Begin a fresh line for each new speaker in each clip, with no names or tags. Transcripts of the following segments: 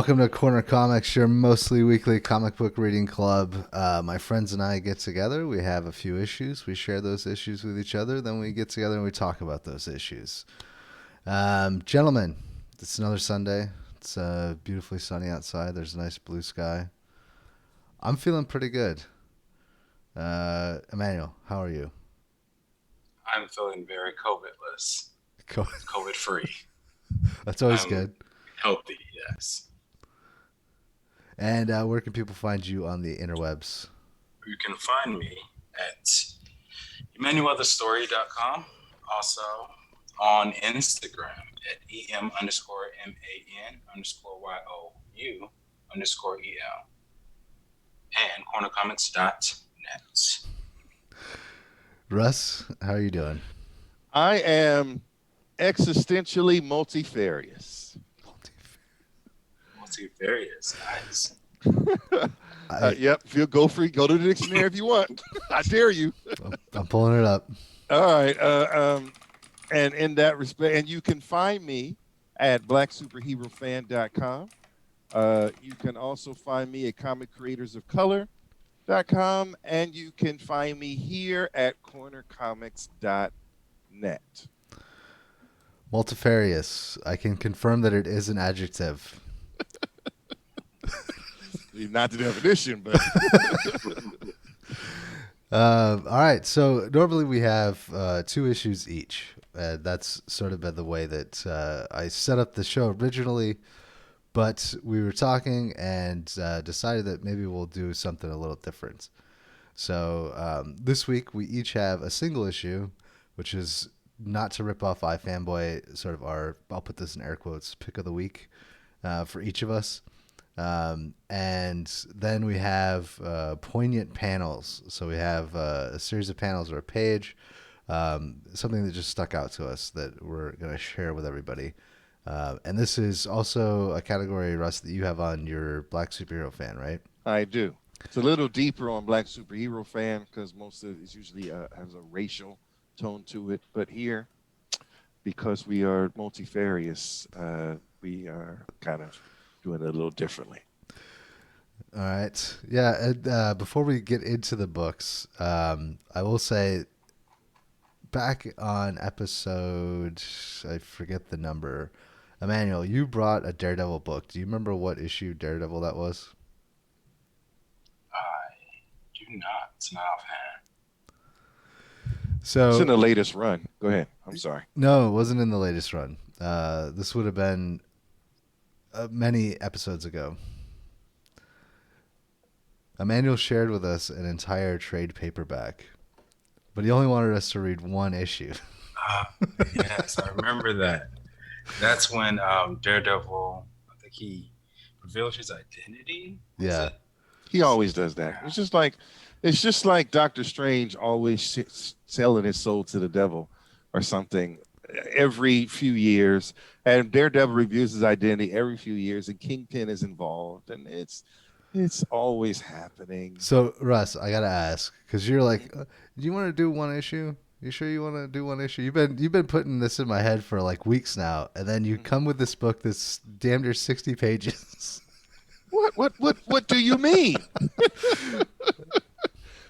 Welcome to Corner Comics, your mostly weekly comic book reading club. My friends and I get together. We have a few issues. We share those issues with each other. Then we get together and we talk about those issues. Gentlemen, it's another Sunday. It's beautifully sunny outside. There's a nice blue sky. I'm feeling pretty good. Emmanuel, how are you?
I'm feeling very COVID-less, COVID-free.
That's always
I'm
good.
healthy, yes.
And where can people find you on the interwebs?
You can find me at emmanuelthestory.com. Also on Instagram at em underscore man underscore you underscore el and cornercomics.net.
Russ, how are you doing?
I am existentially multifarious.
Multifarious, nice.
Yep. Feel go free. Go to the dictionary if you want. I dare you.
I'm pulling it up.
All right. And in that respect, and you can find me at blacksuperherofan.com. You can also find me at comiccreatorsofcolor.com, and you can find me here at cornercomics.net.
Multifarious. I can confirm that it is an adjective.
Not the definition, but
All right. So normally we have two issues each. That's sort of been the way that I set up the show originally. But we were talking and decided that maybe we'll do something a little different. So this week we each have a single issue, which is not to rip off iFanboy, sort of our, I'll put this in air quotes, pick of the week for each of us. And then we have Poignant Panels. So we have a series of panels or a page, something that just stuck out to us that we're going to share with everybody. And this is also a category, Russ, that you have on your Black Superhero Fan, right?
I do. It's a little deeper on Black Superhero Fan because most of it is usually has a racial tone to it. But here, because we are multifarious, we are kind of doing it a little differently.
All right. Yeah. And, before we get into the books, I will say back on episode, I forget the number. Emmanuel, you brought a Daredevil book. Do you remember what issue Daredevil that was?
I do not. It's not offhand.
It's in
So
the latest run. Go ahead. I'm sorry.
no, it wasn't in the latest run. This would have been many episodes ago. Emmanuel shared with us an entire trade paperback, but he only wanted us to read one issue.
Uh, yes, I remember that. That's when Daredevil, I think he revealed his identity. Was
Yeah.
it?
He always does that. It's just like Doctor Strange always selling his soul to the devil or something every few years. And Daredevil reveals his identity every few years, and Kingpin is involved, and it's always happening.
So Russ, I gotta ask because you're like, do you want to do one issue? You sure you want to do one issue? You've been putting this in my head for like weeks now, and then you come with this book that's damn near 60 pages.
What do you mean?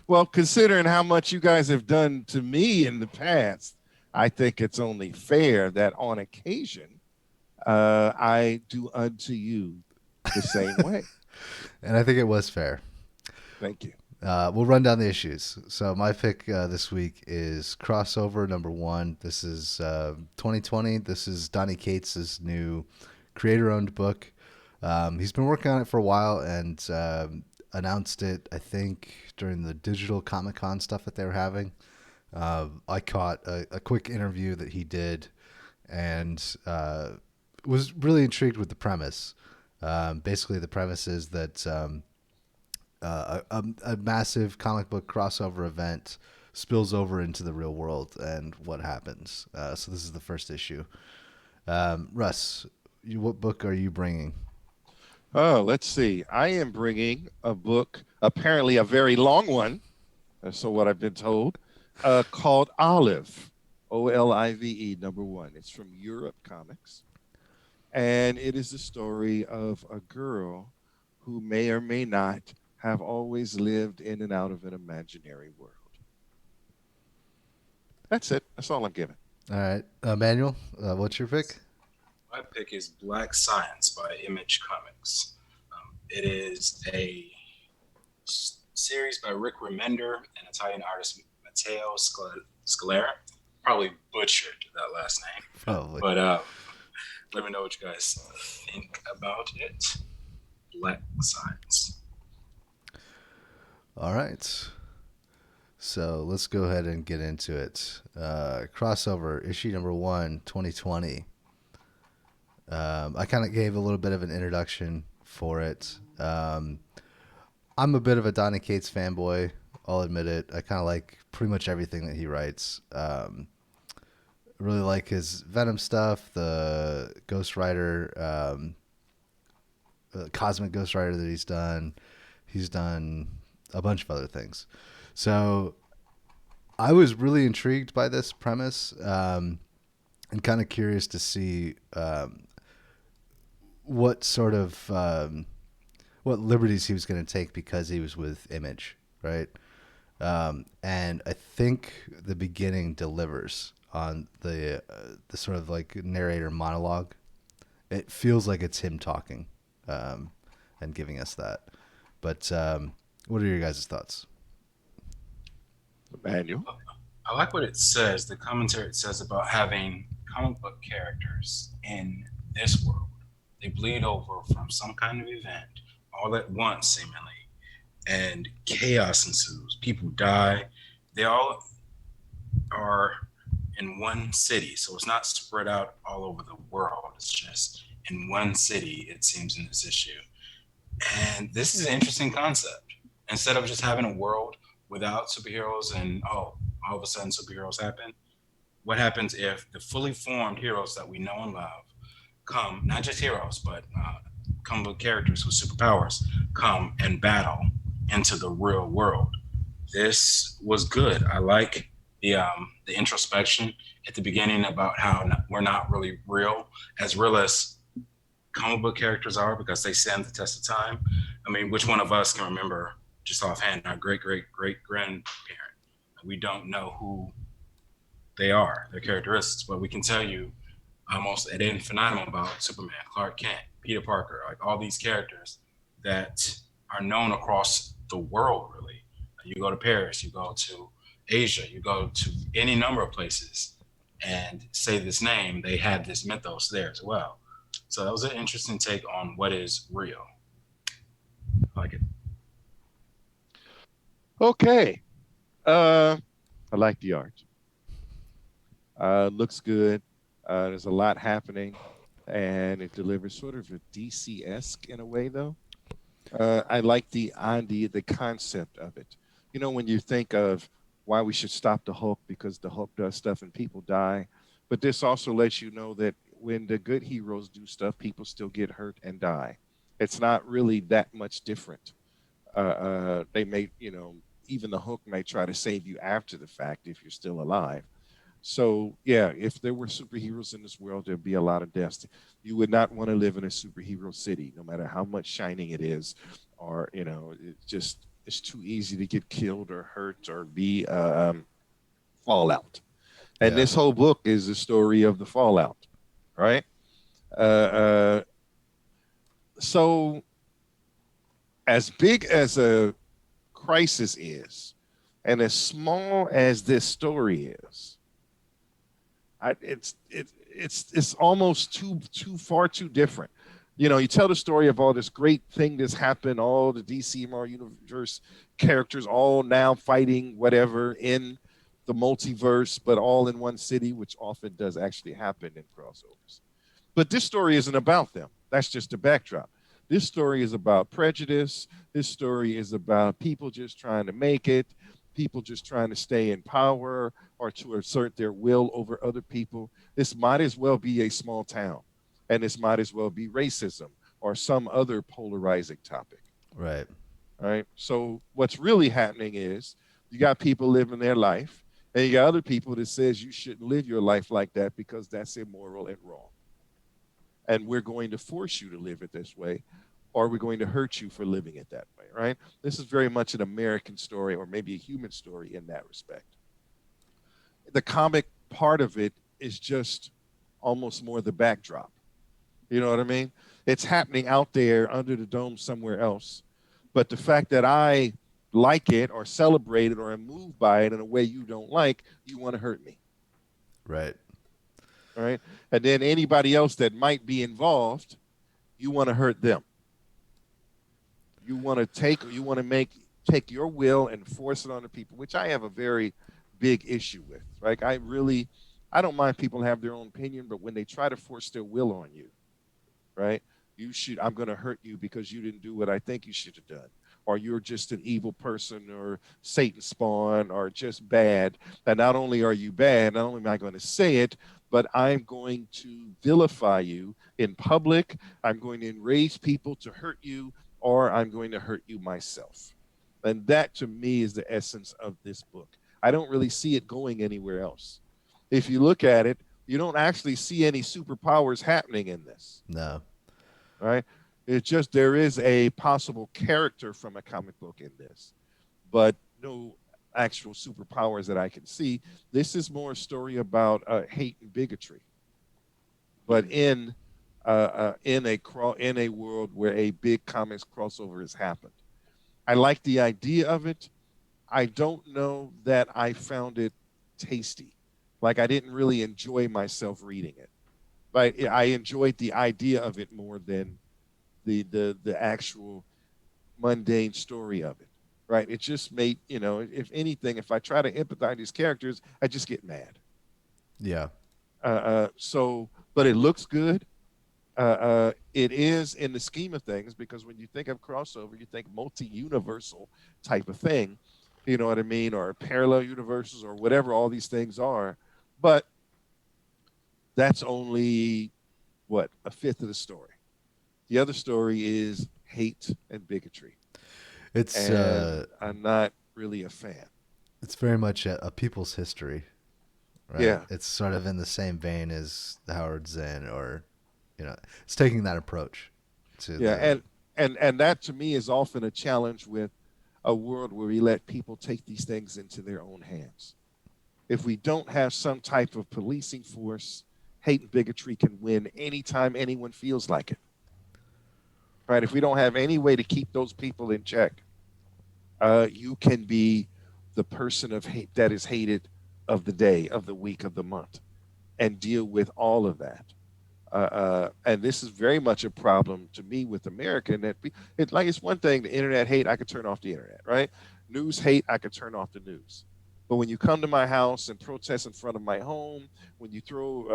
Well, considering how much you guys have done to me in the past, I think it's only fair that on occasion, I do unto you the same way.
And I think it was fair.
Thank you.
We'll run down the issues. So my pick this week is Crossover #1. This is 2020. This is Donny Cates' new creator-owned book. He's been working on it for a while and announced it, I think, during the digital Comic-Con stuff that they were having. I caught a quick interview that he did and was really intrigued with the premise. Basically, the premise is that a massive comic book crossover event spills over into the real world and what happens. So this is the first issue. Russ, what book are you bringing?
Oh, let's see. I am bringing a book, apparently a very long one, so what I've been told, called Olive, Olive, #1. It's from Europe Comics. and it is the story of a girl who may or may not have always lived in and out of an imaginary world. That's it. That's all I'm giving.
All right, Manuel, what's your pick?
My pick is Black Science by Image Comics. It is a series by Rick Remender and Italian artist Matteo Scalera. Probably butchered that last name,
Probably.
but let me know what you guys think about it. Black Science.
All right. So let's go ahead and get into it. Crossover, issue number 1, 2020. I kind of gave a little bit of an introduction for it. I'm a bit of a Donny Cates fanboy. I'll admit it. I kind of like pretty much everything that he writes. Really like his Venom stuff, the Ghost Rider, Cosmic Ghost Rider that he's done. He's done a bunch of other things. So I was really intrigued by this premise, and kind of curious to see what sort of what liberties he was going to take because he was with Image, right? And I think the beginning delivers on the sort of like narrator monologue. It feels like it's him talking, and giving us that. But what are your guys' thoughts?
Manual.
I like what it says, the commentary it says about having comic book characters in this world. They bleed over from some kind of event all at once, seemingly, and chaos ensues. People die. They all are in one city, so it's not spread out all over the world. It's just in one city, it seems, in this issue. And this is an interesting concept. Instead of just having a world without superheroes and, oh, all of a sudden superheroes happen, what happens if the fully formed heroes that we know and love come, not just heroes, but come with characters with superpowers, come and battle into the real world? This was good. I like the introspection at the beginning about how we're not really real as comic book characters are, because they stand the test of time. I mean, which one of us can remember just offhand our great great great grandparent? We don't know who they are, their characteristics, but we can tell you almost ad infinitum about Superman, Clark Kent, Peter Parker, like all these characters that are known across the world, really. You go to Paris, you go to Asia, you go to any number of places and say this name, they have this mythos there as well. So that was an interesting take on what is real. I like it.
Okay. I like the art. Looks good. There's a lot happening, and it delivers sort of a DC-esque in a way, though. I like the idea, the concept of it. You know, when you think of why we should stop the Hulk because the Hulk does stuff and people die, but this also lets you know that when the good heroes do stuff, people still get hurt and die. It's not really that much different. They may, even the Hulk may try to save you after the fact if you're still alive. So yeah, if there were superheroes in this world, there'd be a lot of deaths. You would not want to live in a superhero city, no matter how much shining it is, or it's too easy to get killed or hurt or be fallout. And
Yeah.
this whole book is the story of the fallout, right? Uh, uh, so as big as a crisis is, and as small as this story is, it's almost too far too different. You tell the story of all this great thing that's happened, all the DC Marvel universe characters all now fighting whatever in the multiverse, but all in one city, which often does actually happen in crossovers. But this story isn't about them. That's just a backdrop. This story is about prejudice. This story is about people just trying to make it, people just trying to stay in power or to assert their will over other people. This might as well be a small town, and this might as well be racism or some other polarizing topic.
Right.
All right. So what's really happening is you got people living their life, and you got other people that says you shouldn't live your life like that because that's immoral and wrong. and we're going to force you to live it this way, or we're going to hurt you for living it that way, right? This is very much an American story, or maybe a human story in that respect. The comic part of it is just almost more the backdrop. You know what I mean? It's happening out there under the dome somewhere else. But the fact that I like it or celebrate it or am moved by it in a way you don't like, you want to hurt me.
Right.
Right. And then anybody else that might be involved, you want to hurt them. You want to take your will and force it on the people, which I have a very big issue with. Like I don't mind people have their own opinion, but when they try to force their will on you, right? I'm going to hurt you because you didn't do what I think you should have done. Or you're just an evil person or Satan spawn or just bad. And not only are you bad, not only am I going to say it, but I'm going to vilify you in public. I'm going to enrage people to hurt you, or I'm going to hurt you myself. And that to me is the essence of this book. I don't really see it going anywhere else. If you look at it, you don't actually see any superpowers happening in this.
No.
Right? It's just there is a possible character from a comic book in this, but no actual superpowers that I can see. This is more a story about hate and bigotry, but in a world where a big comics crossover has happened. I like the idea of it. I don't know that I found it tasty. Like I didn't really enjoy myself reading it. But I enjoyed the idea of it more than the actual mundane story of it. Right? It just made, if anything, if I try to empathize with these characters, I just get mad.
Yeah.
But it looks good. It is in the scheme of things, because when you think of crossover, you think multi-universal type of thing, you know what I mean, or parallel universes or whatever all these things are. But that's only a fifth of the story. The other story is hate and bigotry,
It's
and I'm not really a fan.
it's very much a people's history, right?
Yeah,
It's sort of in the same vein as Howard Zinn, or it's taking that approach to
yeah,
the
and that to me is often a challenge with a world where we let people take these things into their own hands. If we don't have some type of policing force, hate and bigotry can win anytime anyone feels like it. Right? If we don't have any way to keep those people in check, you can be the person of hate that is hated of the day, of the week, of the month, and deal with all of that. And this is very much a problem to me with America. And it's one thing, the internet hate, I could turn off the internet, right? News hate, I could turn off the news. But when you come to my house and protest in front of my home, when you throw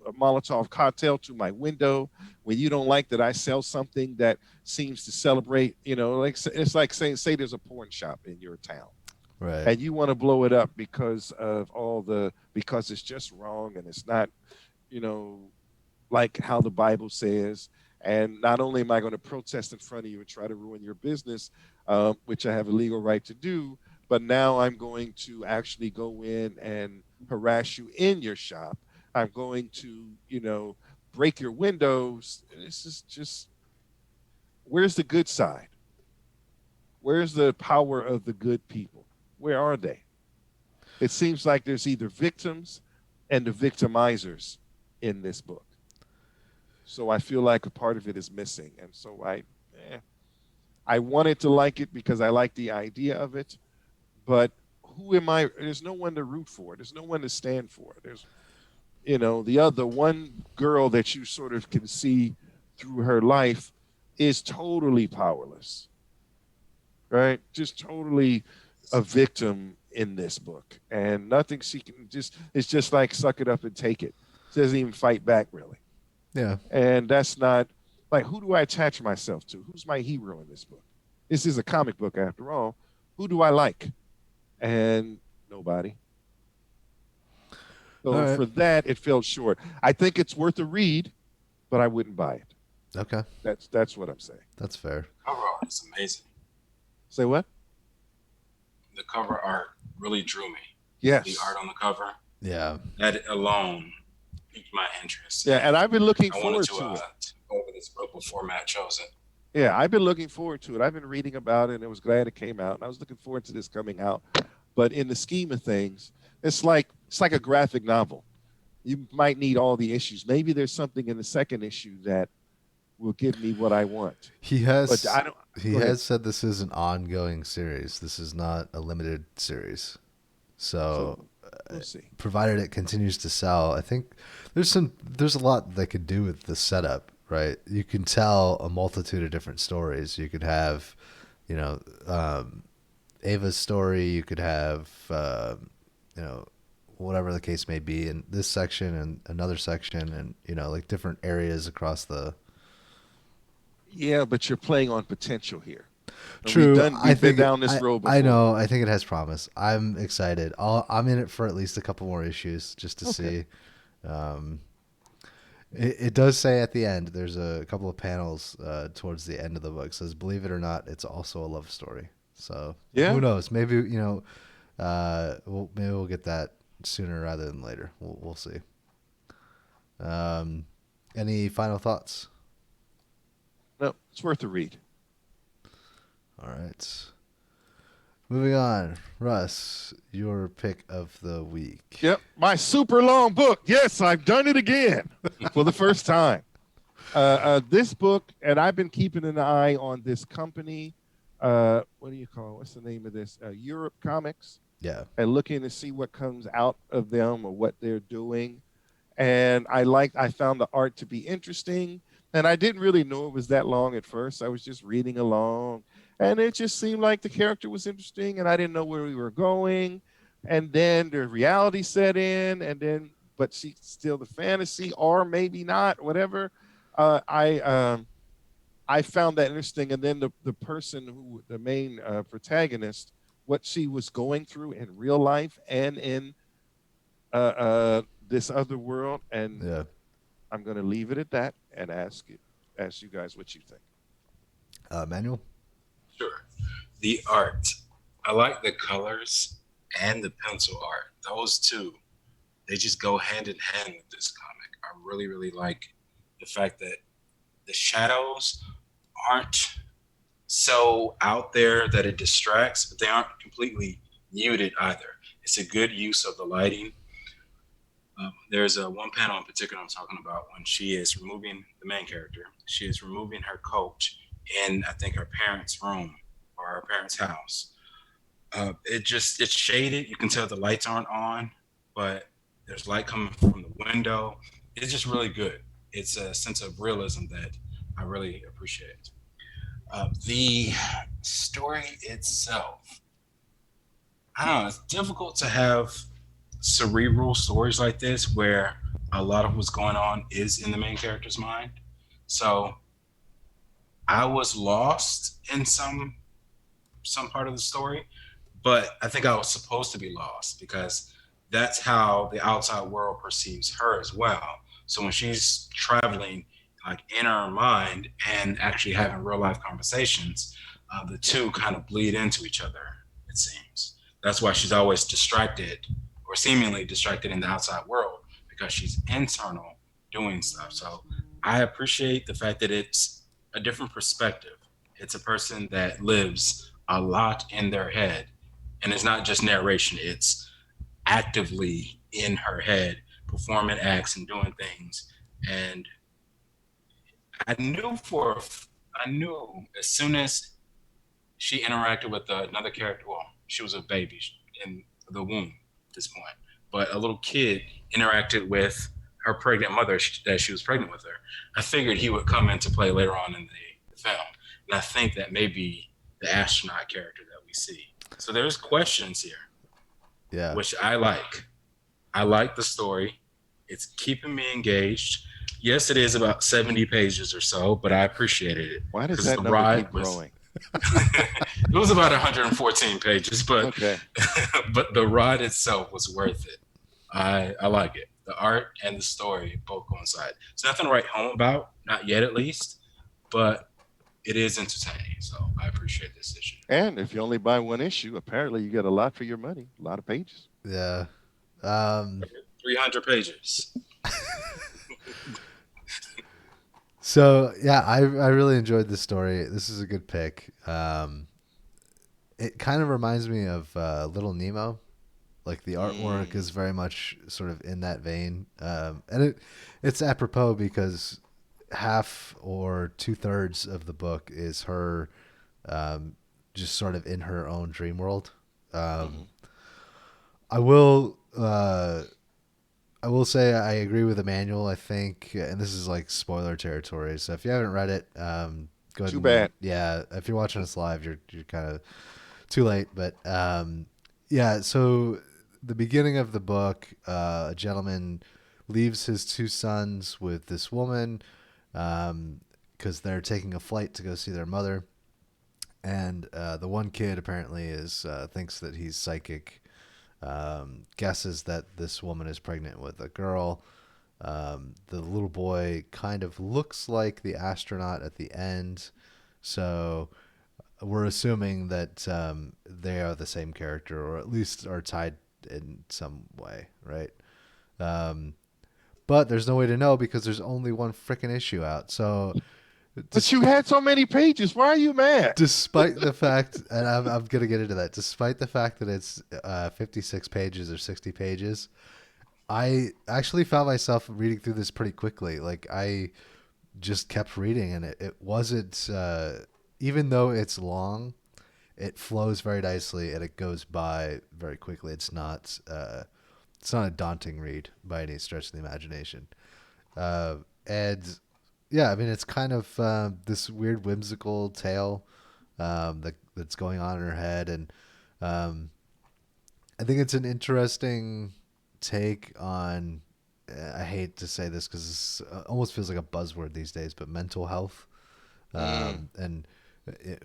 a Molotov cocktail to my window, when you don't like that I sell something that seems to celebrate, like it's like saying, say there's a porn shop in your town,
right.
and you want to blow it up because of because it's just wrong and it's not, you know, like how the Bible says. And not only am I going to protest in front of you and try to ruin your business, which I have a legal right to do, but now I'm going to actually go in and harass you in your shop. I'm going to, break your windows. This is just, where's the good side? Where's the power of the good people? Where are they? It seems like there's either victims and the victimizers in this book. So I feel like a part of it is missing. And so I wanted to like it because I like the idea of it. But who am I? There's no one to root for. There's no one to stand for. There's, the one girl that you sort of can see through her life is totally powerless, right? Just totally a victim in this book. And nothing she can it's just like suck it up and take it. She doesn't even fight back really.
Yeah.
And that's not, like, who do I attach myself to? Who's my hero in this book? This is a comic book after all. Who do I like? And nobody.
All
So
right.
for that, it fell short. I think it's worth a read, but I wouldn't buy it.
Okay.
That's what I'm saying.
That's fair.
Cover art is amazing.
Say what?
The cover art really drew me.
Yes.
The art on the cover,
Yeah.
that alone piqued my interest.
Yeah, and I've been looking
I wanted
forward
to
to it.
go over this book before Matt chose it.
Yeah, I've been looking forward to it. I've been reading about it, and I was glad it came out. And I was looking forward to this coming out. But in the scheme of things, it's like a graphic novel. You might need all the issues. Maybe there's something in the second issue that will give me what I want.
He
But
has
I don't.
he
Go ahead.
has said this is an ongoing series. This is not a limited series.
So
So,
we'll see.
provided it continues to sell, I think there's a lot they could do with the setup, right? You can tell a multitude of different stories. You could have, you know, Ava's story. You could have, you know, whatever the case may be in this section and another section, and like different areas across the.
Yeah, but you're playing on potential here. And
True.
we've been down this road
I
before.
know. I think it has promise. I'm excited. I'm in it for at least a couple more issues just to
Okay.
see. Um, it does say at the end, there's a couple of panels towards the end of the book. It says, believe it or not, it's also a love story. So who
Yeah.
knows? Maybe, maybe we'll get that sooner rather than later. We'll see. Um, any final thoughts?
No, it's worth a read.
All right. Moving on. Russ, your pick of the week.
Yep, my super long book. Yes, I've done it again for the first time. This book, and I've been keeping an eye on this company. What do you call it? What's the name of this? Europe Comics,
Yeah.
and looking to see what comes out of them or what they're doing. And I found the art to be interesting. And I didn't really know it was that long at first. I was just reading along, and it just seemed like the character was interesting, and I didn't know where we were going. And then the reality set in, but she still the fantasy, or maybe not, whatever. I found that interesting. And then the person who the main protagonist, what she was going through in real life and in this other world, and
Yeah.
I'm going to leave it at that and ask you guys what you think.
Manuel?
Sure. The art. I like the colors and the pencil art. Those two, they just go hand in hand with this comic. I really, really like the fact that the shadows aren't so out there that it distracts, but they aren't completely muted either. It's a good use of the lighting. There's a one panel in particular I'm talking about when she is removing the main character. She is removing her coat in, I think, her parents' room or her parents' house. It's shaded. You can tell the lights aren't on, but there's light coming from the window. It's just really good. It's a sense of realism that I really appreciate. The story itself, I don't know. It's difficult to have cerebral stories like this where a lot of what's going on is in the main character's mind. So I was lost in some part of the story, but I think I was supposed to be lost because that's how the outside world perceives her as well. So when she's traveling like in her mind and actually having real life conversations, the two kind of bleed into each other, it seems. That's why she's always distracted or seemingly distracted in the outside world because she's internal doing stuff. So I appreciate the fact that it's a different perspective. It's a person that lives a lot in their head. And it's not just narration, it's actively in her head, performing acts and doing things. And I knew I knew as soon as she interacted with another character, well, she was a baby in the womb at this point, but a little kid interacted with her pregnant mother that she was pregnant with her. I figured he would come into play later on in the film. And I think that may be the astronaut character that we see. So there's questions here,
Yeah.
which I like. I like the story. It's keeping me engaged. Yes, it is about 70 pages or so, but I appreciated it.
Why does
'cause
that
the
number
ride
keep
was
growing?
it was about 114 pages, but
Okay.
but the ride itself was worth it. I like it. The art and the story both coincide. It's nothing to write home about, not yet at least, but it is entertaining. So I appreciate this issue.
And if you only buy one issue, apparently you get a lot for your money, a lot of pages.
Yeah. Um,
300 pages.
So yeah, I really enjoyed this story. This is a good pick. It kind of reminds me of Little Nemo. Like the artwork is
Mm.
very much sort of in that vein, and it's apropos because half or 2/3 of the book is her um, just sort of in her own dream world. Um,
Hmm.
I will. I will say I agree with Emmanuel. I think, and this is like spoiler territory. So if you haven't read it, go ahead
Too
and
bad.
yeah. If you're watching us live, you're kind of too late. But yeah. So the beginning of the book, a gentleman leaves his two sons with this woman because they're taking a flight to go see their mother, and the one kid apparently is thinks that he's psychic. Guesses that this woman is pregnant with a girl. The little boy kind of looks like the astronaut at the end, so we're assuming that they are the same character, or at least are tied in some way, right? Um, but there's no way to know because there's only one freaking issue out. So,
But
dis-
you had so many pages. Why are you mad?
despite the fact, and I'm gonna get into that, despite the fact that it's 56 pages or 60 pages, I actually found myself reading through this pretty quickly. Like I just kept reading, and it wasn't even though it's long, it flows very nicely and it goes by very quickly. It's not a daunting read by any stretch of the imagination. And yeah, I mean it's kind of this weird whimsical tale that's going on in her head, and um, I think it's an interesting take on. I hate to say this because it almost feels like a buzzword these days, but mental health.
Mm.
And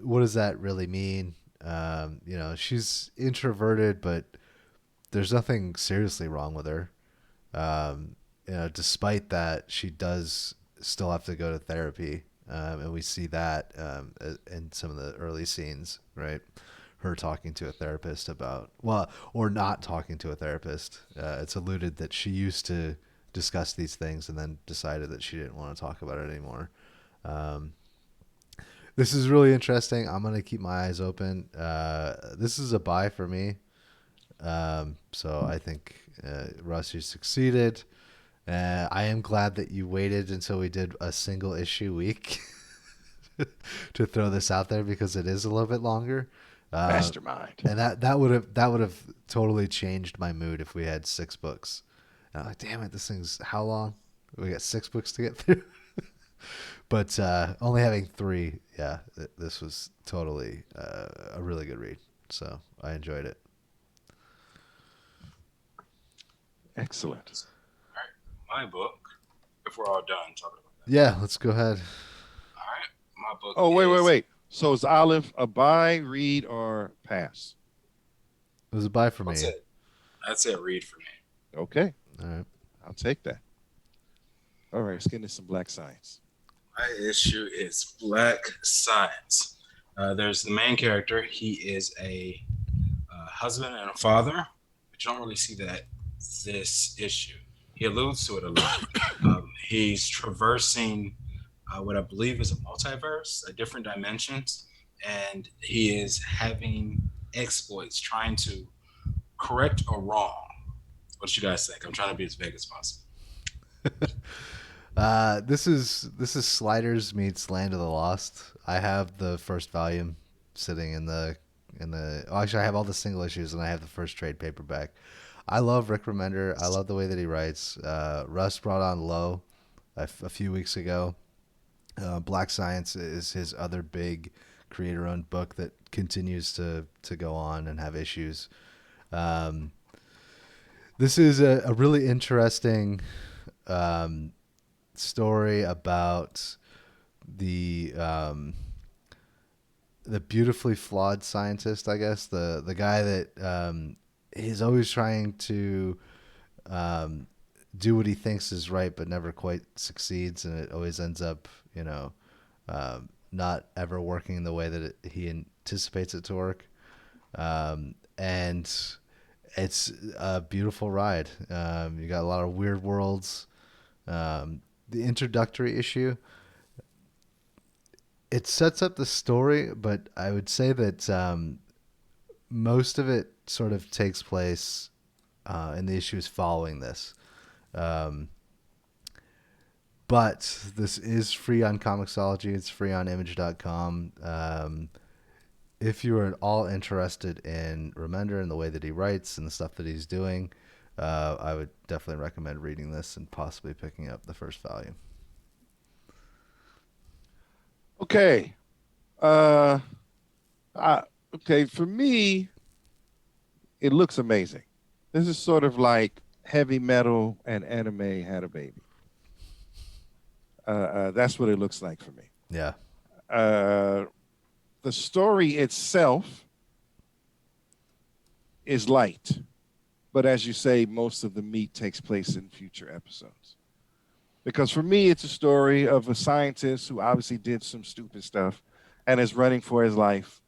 what does that really mean? She's introverted, but there's nothing seriously wrong with her. Despite that, she does still have to go to therapy, and we see that in some of the early scenes, right? Her talking to a therapist about, well, or not talking to a therapist. It's alluded that she used to discuss these things and then decided that she didn't want to talk about it anymore. Um, this is really interesting. I'm gonna keep my eyes open. This is a buy for me. So I think Russ, you succeeded. I am glad that you waited until we did a single issue week to throw this out there because it is a little bit longer. Uh,
Mastermind.
and that would have totally changed my mood if we had 6 books. And I'm like, damn it, this thing's how long? We got 6 books to get through. But only having 3, yeah, this was totally a really good read. So I enjoyed it.
Excellent.
All right, my book. If we're all done talking about that,
Yeah, let's go ahead.
all right, my book
Oh, wait, wait,
is
wait. So is Olive a buy, read, or pass?
It was a buy for
what's
me.
it? That's it. Read for me.
Okay,
All right.
I'll take that. All right, let's get into some black science.
My issue is Black Science. There's the main character. He is a husband and a father, but you don't really see that this issue. He alludes to it a lot. He's traversing what I believe is a multiverse, different dimensions, and he is having exploits trying to correct a wrong. What you guys think? I'm trying to be as vague as possible.
This is Sliders meets Land of the Lost. I have the first volume sitting in the. Oh, actually, I have all the single issues, and I have the first trade paperback. I love Rick Remender. I love the way that he writes. Russ brought on Low a few weeks ago. Black Science is his other big creator-owned book that continues to go on and have issues. Um, this is a really interesting um, story about the the beautifully flawed scientist, I guess the guy that is always trying to um, do what he thinks is right, but never quite succeeds, and it always ends up, not ever working the way that he anticipates it to work. And it's a beautiful ride. You got a lot of weird worlds. The introductory issue, it sets up the story, but I would say that most of it sort of takes place in the issues following this. Um, but this is free on Comixology. It's free on Image.com. If you are at all interested in Remender and the way that he writes and the stuff that he's doing, I would definitely recommend reading this and possibly picking up the first volume.
Okay. Uh, okay. For me, it looks amazing. This is sort of like heavy metal and anime had a baby. That's what it looks like for me.
Yeah.
The story itself is light, but as you say, most of the meat takes place in future episodes. Because for me, it's a story of a scientist who obviously did some stupid stuff and is running for his life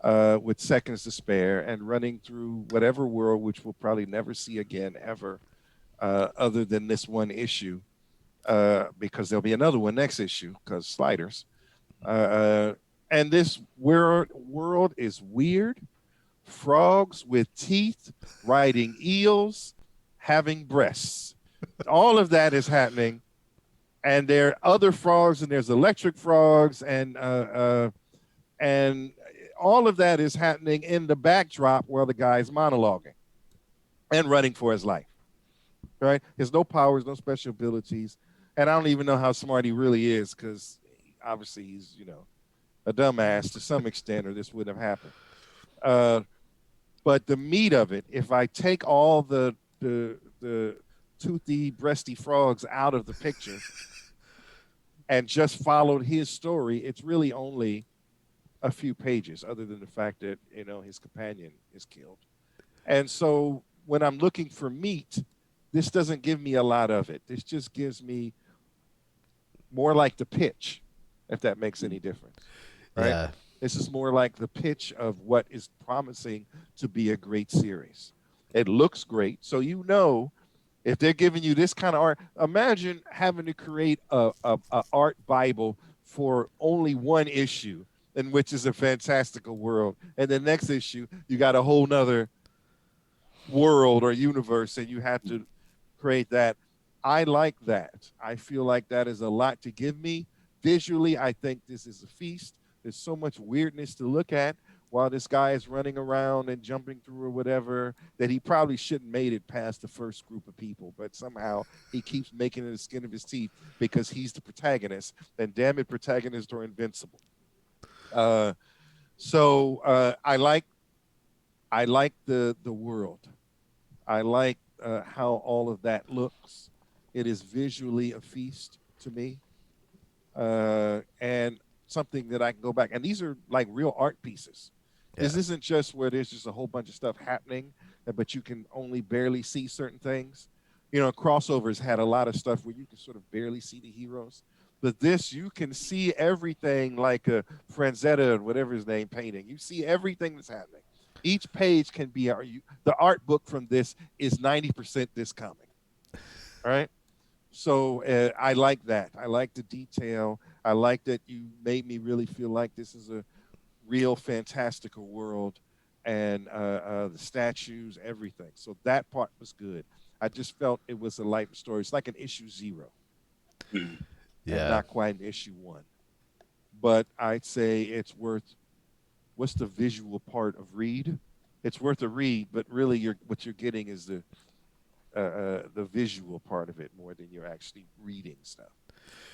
with seconds to spare and running through whatever world, which we'll probably never see again ever, other than this one issue, because there'll be another one next issue, because sliders. And this world is weird. Frogs with teeth, riding eels, having breasts. All of that is happening. And there are other frogs, and there's electric frogs, and all of that is happening in the backdrop while the guy is monologuing and running for his life. Right? There's no powers, no special abilities, and I don't even know how smart he really is, because obviously he's a dumbass to some extent, or this wouldn't have happened. But the meat of it, if I take all the toothy, breasty frogs out of the picture and just followed his story, it's really only a few pages, other than the fact that his companion is killed. And so when I'm looking for meat, this doesn't give me a lot of it. This just gives me more like the pitch, if that makes any difference. Right?
Yeah.
This is more like the pitch of what is promising to be a great series. It looks great. So if they're giving you this kind of art, imagine having to create a art Bible for only one issue, in which is a fantastical world. And the next issue, you got a whole nother world or universe, and you have to create that. I like that. I feel like that is a lot to give me. Visually, I think this is a feast. There's so much weirdness to look at while this guy is running around and jumping through or whatever, that he probably shouldn't made it past the first group of people, but somehow he keeps making it the skin of his teeth because he's the protagonist. And damn it, protagonists are invincible. So I like the world. I like how all of that looks. It is visually a feast to me. And something that I can go back, and these are like real art pieces. Yeah. This isn't just where there's just a whole bunch of stuff happening, but you can only barely see certain things. Crossovers had a lot of stuff where you can sort of barely see the heroes, but this, you can see everything, like a Franzetta, whatever his name, painting. You see everything that's happening. Each page can be the art book from this is 90% this comic. All right. So I like that. I like the detail. I like that you made me really feel like this is a real fantastical world, and the statues, everything. So that part was good. I just felt it was a light story. It's like an issue 0.
Yeah.
And not quite an issue 1. But I'd say it's worth, what's the visual part of read? It's worth a read, but really what you're getting is the visual part of it more than you're actually reading stuff.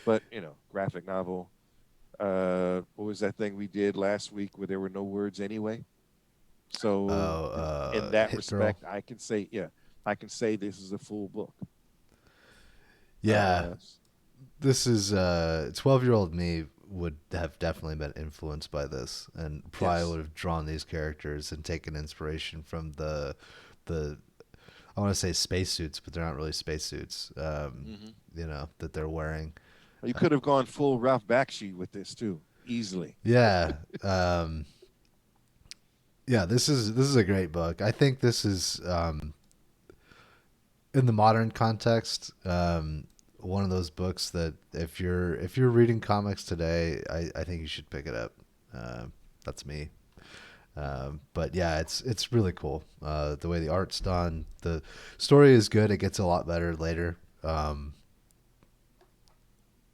But graphic novel. What was that thing we did last week where there were no words anyway? So in that respect, I can say this is a full book.
Yeah, this is 12-year-old me would have definitely been influenced by this, and probably would have drawn these characters and taken inspiration from the I want to say spacesuits, but they're not really spacesuits. That they're wearing.
You could have gone full Ralph Bakshi with this too, easily.
Yeah. Yeah, this is a great book. I think this is in the modern context, one of those books that if you're reading comics today, I think you should pick it up. Uh, that's me. But yeah, it's really cool. The way the art's done, the story is good. It gets a lot better later.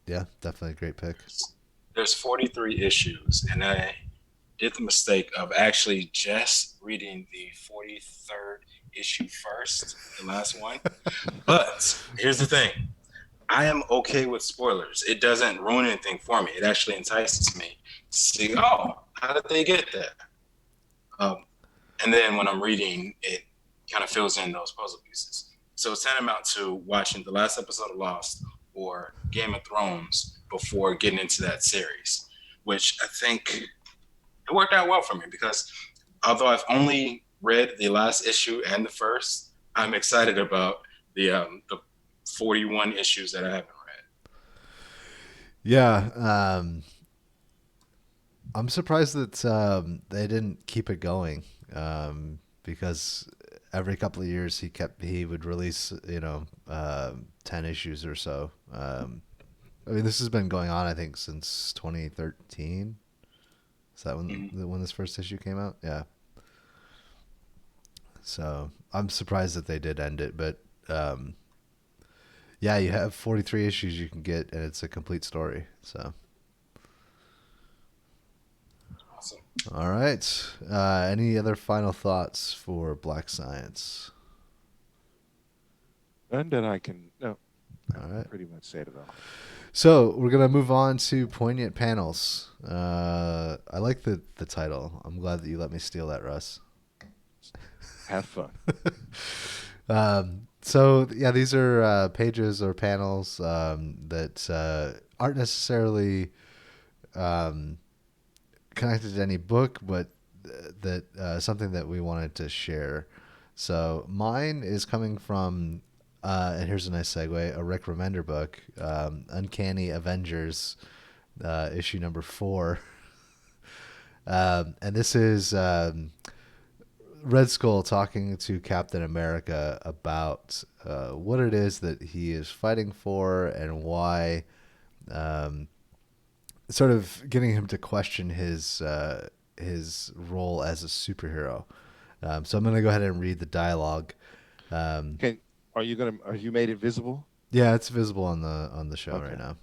Yeah, definitely a great pick.
There's 43 issues, and I did the mistake of actually just reading the 43rd issue first, the last one. But here's the thing. I am okay with spoilers. It doesn't ruin anything for me. It actually entices me to see, oh, how did they get there? Um, and then when I'm reading, it kind of fills in those puzzle pieces. So it's tantamount to watching the last episode of Lost or Game of Thrones before getting into that series, which I think it worked out well for me because although I've only read the last issue and the first, I'm excited about the 41 issues that I haven't read.
Yeah, I'm surprised that they didn't keep it going because every couple of years he would release 10 issues or so. I mean, this has been going on I think since 2013. Is that
Mhm.
when this first issue came out? Yeah. So I'm surprised that they did end it, but um, yeah, you have 43 issues you can get, and it's a complete story. So
Awesome.
all right. Any other final thoughts for Black Science?
None that I can. No, I
All right.
pretty much said it all.
So we're gonna move on to Poignant Panels. I like the title. I'm glad that you let me steal that, Russ.
Have fun.
So yeah, these are pages or panels that aren't necessarily um, connected to any book, but that something that we wanted to share. So mine is coming from, and here's a nice segue, a Rick Remender book, Uncanny Avengers, issue number 4. And this is Red Skull talking to Captain America about what it is that he is fighting for and why, um, sort of getting him to question his role as a superhero. So I'm going to go ahead and read the dialogue. Um,
Can Are you gonna? Are you made it visible?
yeah, it's visible on the show right
Okay,
now.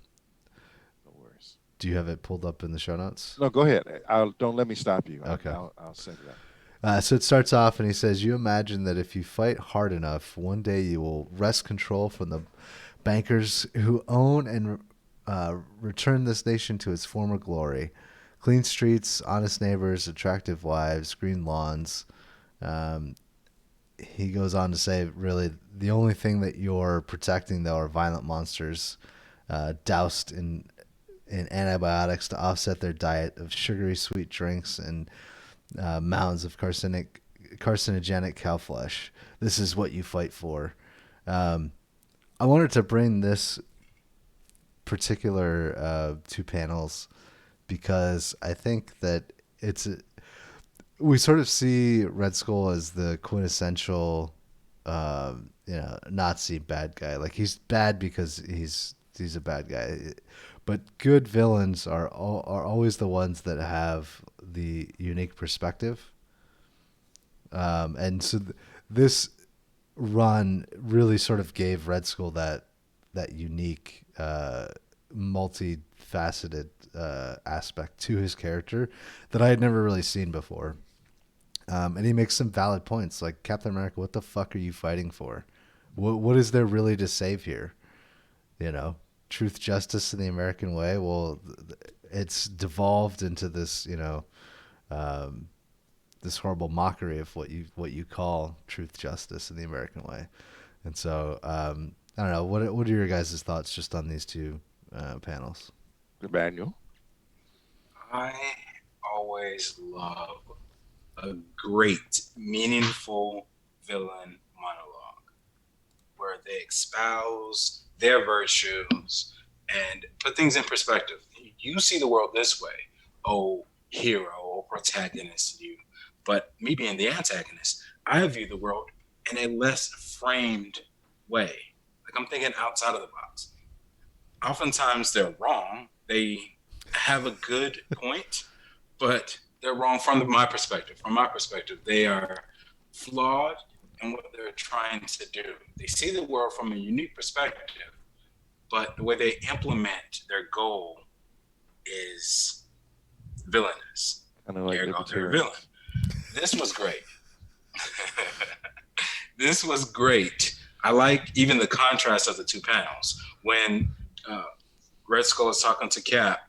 no worries.
Do you have it pulled up in the show notes?
No, go ahead. I'll don't let me stop you.
Okay.
I'll set it up.
So it starts off, and he says, "You imagine that if you fight hard enough, one day you will wrest control from the bankers who own and return this nation to its former glory. Clean streets, honest neighbors, attractive wives, green lawns." Um, he goes on to say, really, the only thing that you're protecting, though, are violent monsters doused in antibiotics to offset their diet of sugary sweet drinks and mounds of carcinogenic cow flesh. This is what you fight for. Um, I wanted to bring this particular 2 panels because I think that we sort of see Red Skull as the quintessential, Nazi bad guy. Like he's bad because he's a bad guy, but good villains are always the ones that have the unique perspective. And so this run really sort of gave Red Skull that unique, multifaceted aspect to his character that I had never really seen before. And he makes some valid points, like Captain America. What the fuck are you fighting for? What is there really to save here? You know, truth, justice, and the American way. Well, it's devolved into this, um, this horrible mockery of what you call truth, justice, and the American way. And so I don't know. What are your guys' thoughts just on these 2 panels?
Emmanuel.
I always love a great, meaningful villain monologue where they espouse their virtues and put things in perspective. You see the world this way, oh hero or protagonist, you. But me being the antagonist, I view the world in a less framed way. Like I'm thinking outside of the box. oftentimes they're wrong. They have a good point, but they're wrong from my perspective. From my perspective, they are flawed in what they're trying to do. They see the world from a unique perspective, but the way they implement their goal is villainous.
Kind of like
Ergo, they're a villain.
libertarians.
This was great. This was great. I like even the contrast of the two panels. When uh, Red Skull is talking to Cap,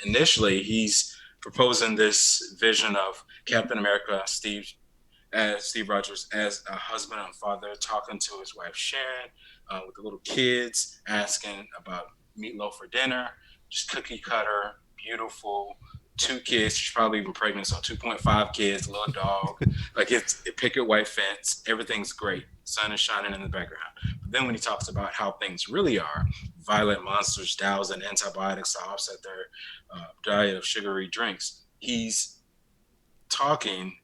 initially he's proposing this vision of Captain America, Steve Rogers, as a husband and father, talking to his wife Sharon, with the little kids, asking about meatloaf for dinner, just cookie cutter, beautiful. Two kids, she's probably even pregnant, so 2.5 kids, little dog. Like it's a picket white fence, everything's great. Sun is shining in the background. But then when he talks about how things really are, violent monsters dousing antibiotics to offset their diet of sugary drinks, he's talking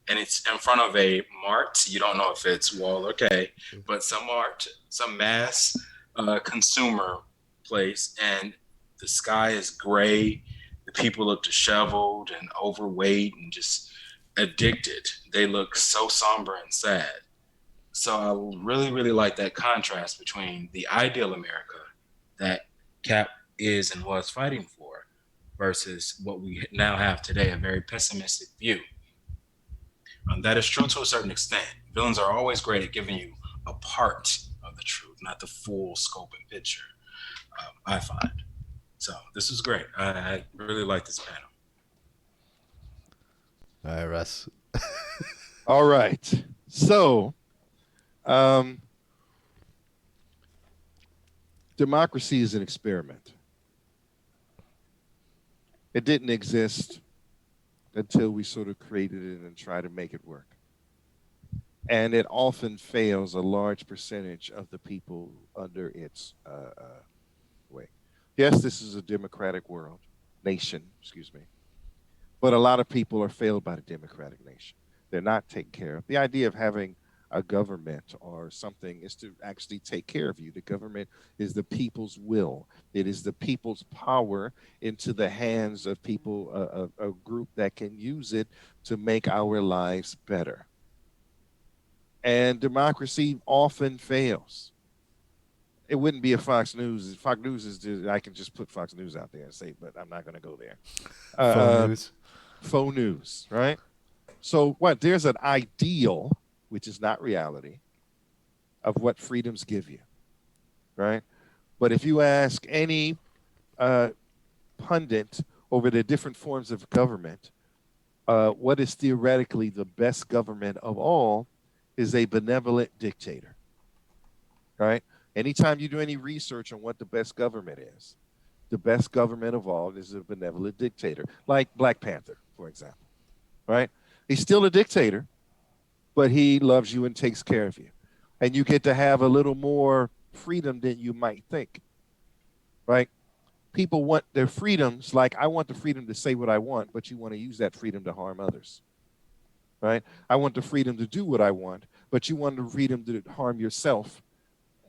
and it's in front of a mart. You don't know if it's Wall or K, but some mart, some mass consumer place, and the sky is gray. The people look disheveled and overweight and just addicted. They look so somber and sad. So I really, really like that contrast between the ideal America that Cap is and was fighting for versus what we now have today, a very pessimistic view. That is true to a certain extent. Villains are always great at giving you a part of the truth, not the full scope and picture, I find. So this is great. I really like this panel.
All right, Russ.
All right. So, um, democracy is an experiment. It didn't exist until we sort of created it and try to make it work. And it often fails a large percentage of the people under its way. Yes, this is a democratic nation, excuse me. But a lot of people are failed by the democratic nation. They're not taken care of. The idea of having a government or something is to actually take care of you. The government is the people's will. It is the people's power into the hands of people, a group that can use it to make our lives better. And democracy often fails. It wouldn't be a Fox News. Fox News is, I can just put Fox News out there and say, but I'm not going to go there.
Phone news.
Faux news, right? So what? There's an ideal, which is not reality, of what freedoms give you, right? But if you ask any pundit over the different forms of government, what is theoretically the best government of all is a benevolent dictator, right? Anytime you do any research on what the best government is, the best government of all is a benevolent dictator, like Black Panther, for example, right? He's still a dictator, but he loves you and takes care of you. And you get to have a little more freedom than you might think, right? People want their freedoms, like I want the freedom to say what I want, but you want to use that freedom to harm others, right? I want the freedom to do what I want, but you want the freedom to harm yourself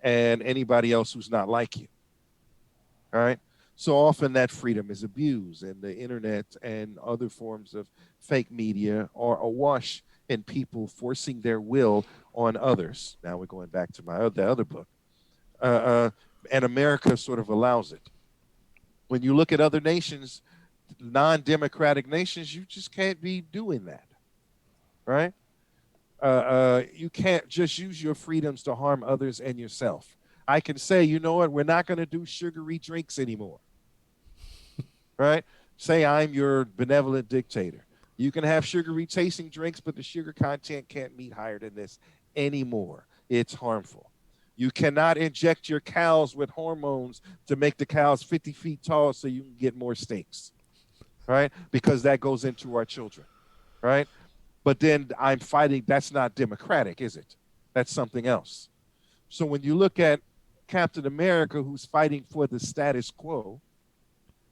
and anybody else who's not like you, all right? So often that freedom is abused, and the internet and other forms of fake media are awash in people forcing their will on others. Now we're going back to the other book. And America sort of allows it. When you look at other nations, non-democratic nations, you just can't be doing that, right? You can't just use your freedoms to harm others and yourself. I can say, you know what, we're not going to do sugary drinks anymore, right? Say I'm your benevolent dictator. You can have sugary tasting drinks, but the sugar content can't meet higher than this anymore. It's harmful. You cannot inject your cows with hormones to make the cows 50 feet tall so you can get more steaks, right? Because that goes into our children, right? But then I'm fighting, that's not democratic, is it? That's something else. So when you look at Captain America, who's fighting for the status quo,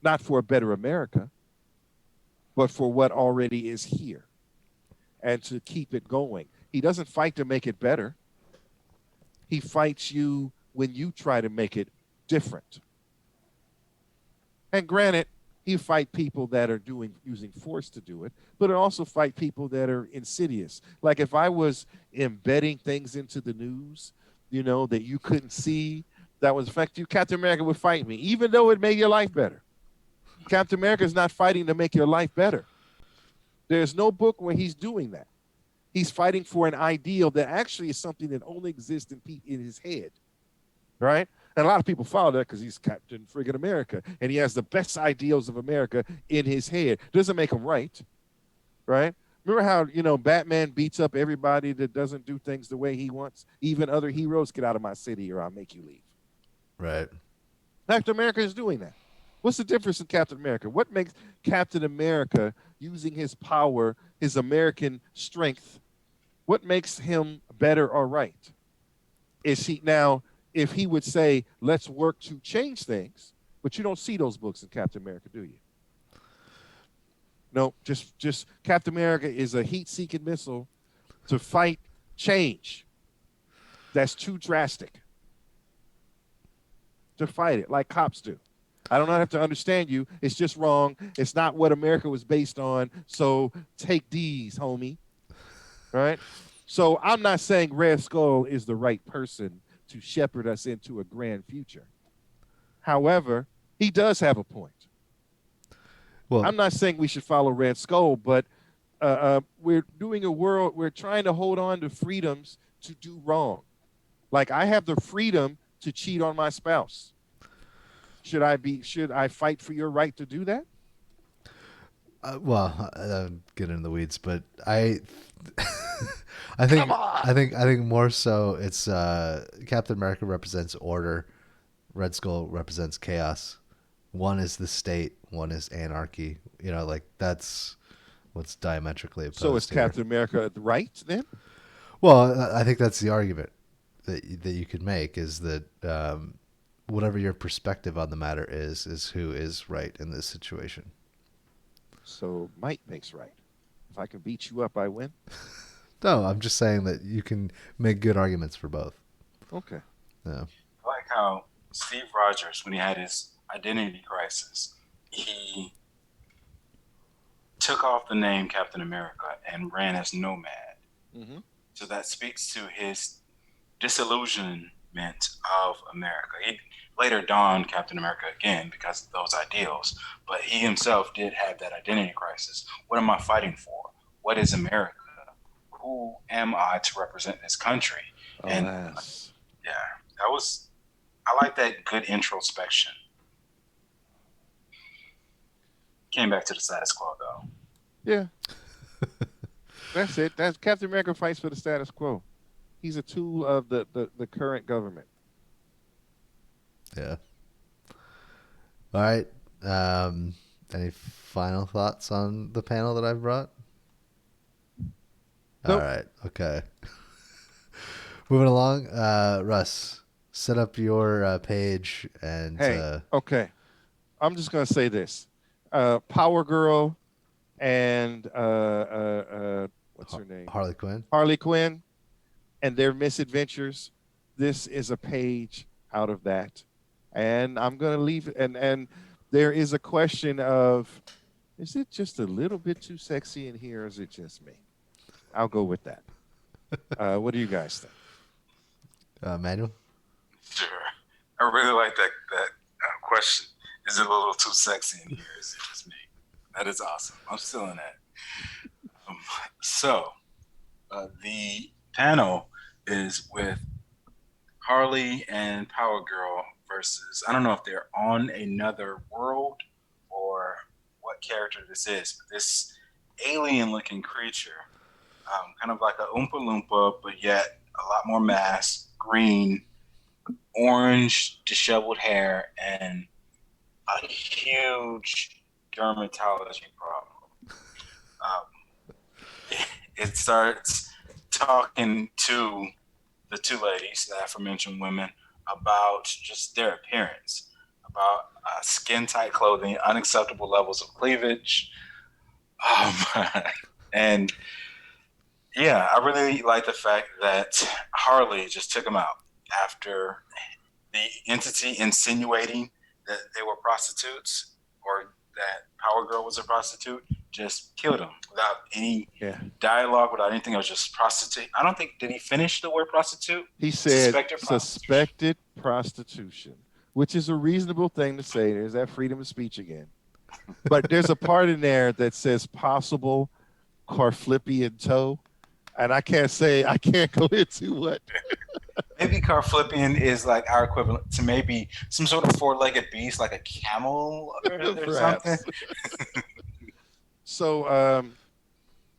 not for a better America, but for what already is here and to keep it going. He doesn't fight to make it better. He fights you when you try to make it different. And granted, he fight people that are using force to do it, but it also fight people that are insidious. Like if I was embedding things into the news, that you couldn't see, that would affect you, Captain America would fight me, even though it made your life better. Captain America is not fighting to make your life better. There's no book where he's doing that. He's fighting for an ideal that actually is something that only exists in his head, right? And a lot of people follow that because he's Captain friggin' America, and he has the best ideals of America in his head. Doesn't make him right, right? Remember how Batman beats up everybody that doesn't do things the way he wants, even other heroes. Get out of my city, or I'll make you leave.
Right.
Captain America is doing that. What's the difference in Captain America? What makes Captain America using his power, his American strength? What makes him better or right? Is he now? If he would say, let's work to change things, but you don't see those books in Captain America, do you? No, just Captain America is a heat-seeking missile to fight change. That's too drastic to fight it like cops do. I don't have to understand you. It's just wrong. It's not what America was based on. So take these, homie. Right? So I'm not saying Red Skull is the right person to shepherd us into a grand future. However, he does have a point.
Well,
I'm not saying we should follow Red Skull, but we're doing we're trying to hold on to freedoms to do wrong. Like I have the freedom to cheat on my spouse. Should I fight for your right to do that?
get into the weeds, but I think I think more so it's Captain America represents order, Red Skull represents chaos. One is the state, one is anarchy. Like that's what's diametrically opposed.
So is
here.
Captain America right then?
Well, I think that's the argument that you could make is that whatever your perspective on the matter is who is right in this situation.
So might makes right. If I can beat you up, I win.
No, I'm just saying that you can make good arguments for both.
Okay.
Yeah.
I like how Steve Rogers, when he had his identity crisis, he took off the name Captain America and ran as Nomad.
Mm-hmm.
So that speaks to his disillusionment of America. He later donned Captain America again because of those ideals, but he himself did have that identity crisis. What am I fighting for? What is America? Who am I to represent this country? And yeah, I like that good introspection. Came back to the status quo though.
Yeah. That's it. That's Captain America fights for the status quo. He's a tool of the current government.
Yeah. All right. Any final thoughts on the panel that I've brought?
Nope.
All right. Okay. Moving along. Russ, set up your page and.
Hey. Okay. I'm just gonna say this. Power Girl and what's her name?
Harley Quinn.
Harley Quinn and their misadventures. This is a page out of that. And I'm going to leave it. And there is a question of, is it just a little bit too sexy in here, or is it just me? I'll go with that. What do you guys think?
Manuel?
Sure. I really like that question. Is it a little too sexy in here? Is it just me? That is awesome. I'm still in that. So, the panel is with Harley and Power Girl versus, I don't know if they're on another world or what character this is, but this alien-looking creature, kind of like a Oompa Loompa, but yet a lot more mass, green, orange, disheveled hair, and a huge dermatology problem. It starts talking to the two ladies, the aforementioned women, about just their appearance, about skin-tight clothing, unacceptable levels of cleavage. And yeah, I really like the fact that Harley just took them out after the entity insinuating that they were prostitutes. or that Power Girl was a prostitute, just killed him without any
Yeah.
dialogue, without anything. It was just prostitute. I don't think did he finish the word prostitute?
He said
Suspected prostitution.
suspected prostitution, which is a reasonable thing to say. There's that freedom of speech again. But there's a part in there that says possible Carflipian toe. And I can't go into what.
Maybe Carflipian is like our equivalent to maybe some sort of four-legged beast, like a camel or something.
Perhaps. So,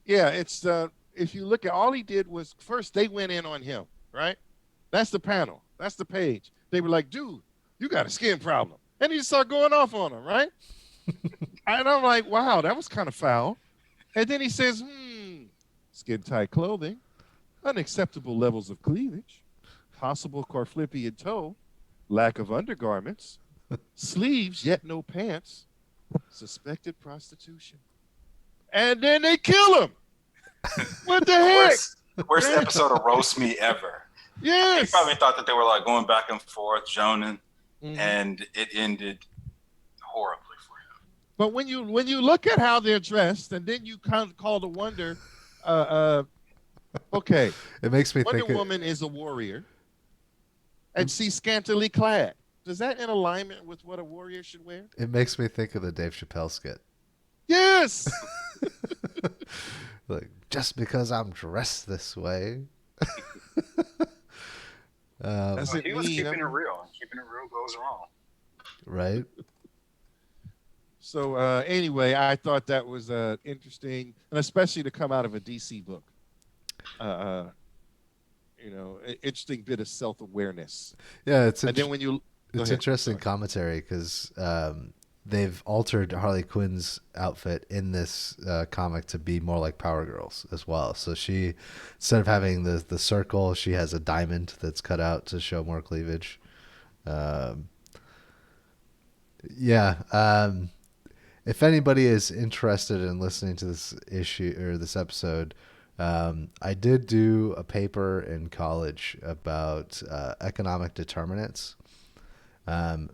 yeah, it's if you look at all he did was first they went in on him, right? That's the panel. That's the page. They were like, dude, you got a skin problem. And he started going off on him, right? And I'm like, wow, that was kind of foul. And then he says, skin tight clothing, unacceptable levels of cleavage, possible Carflipian toe, lack of undergarments, sleeves yet no pants, suspected prostitution. And then they kill him. What the heck?
Worst episode of Roast Me ever.
Yes.
He probably thought that they were like going back and forth, joning, and it ended horribly for him.
But when you look at how they're dressed, and then you kind of call to wonder, okay,
It makes me
Wonder
think.
Woman is a warrior, and she's scantily clad. Is that in alignment with what a warrior should wear?
It makes me think of the Dave Chappelle skit.
Yes.
Like, just because I'm dressed this way.
Doesn't
He was
mean
keeping it real, and keeping it real goes wrong.
Right?
So anyway, I thought that was interesting, and especially to come out of a DC book. Interesting bit of self-awareness.
Yeah,
And then when you
it's interesting commentary because they've altered Harley Quinn's outfit in this comic to be more like Power Girls as well. So she, instead of having the circle, she has a diamond that's cut out to show more cleavage. If anybody is interested in listening to this issue or this episode, I did do a paper in college about economic determinants.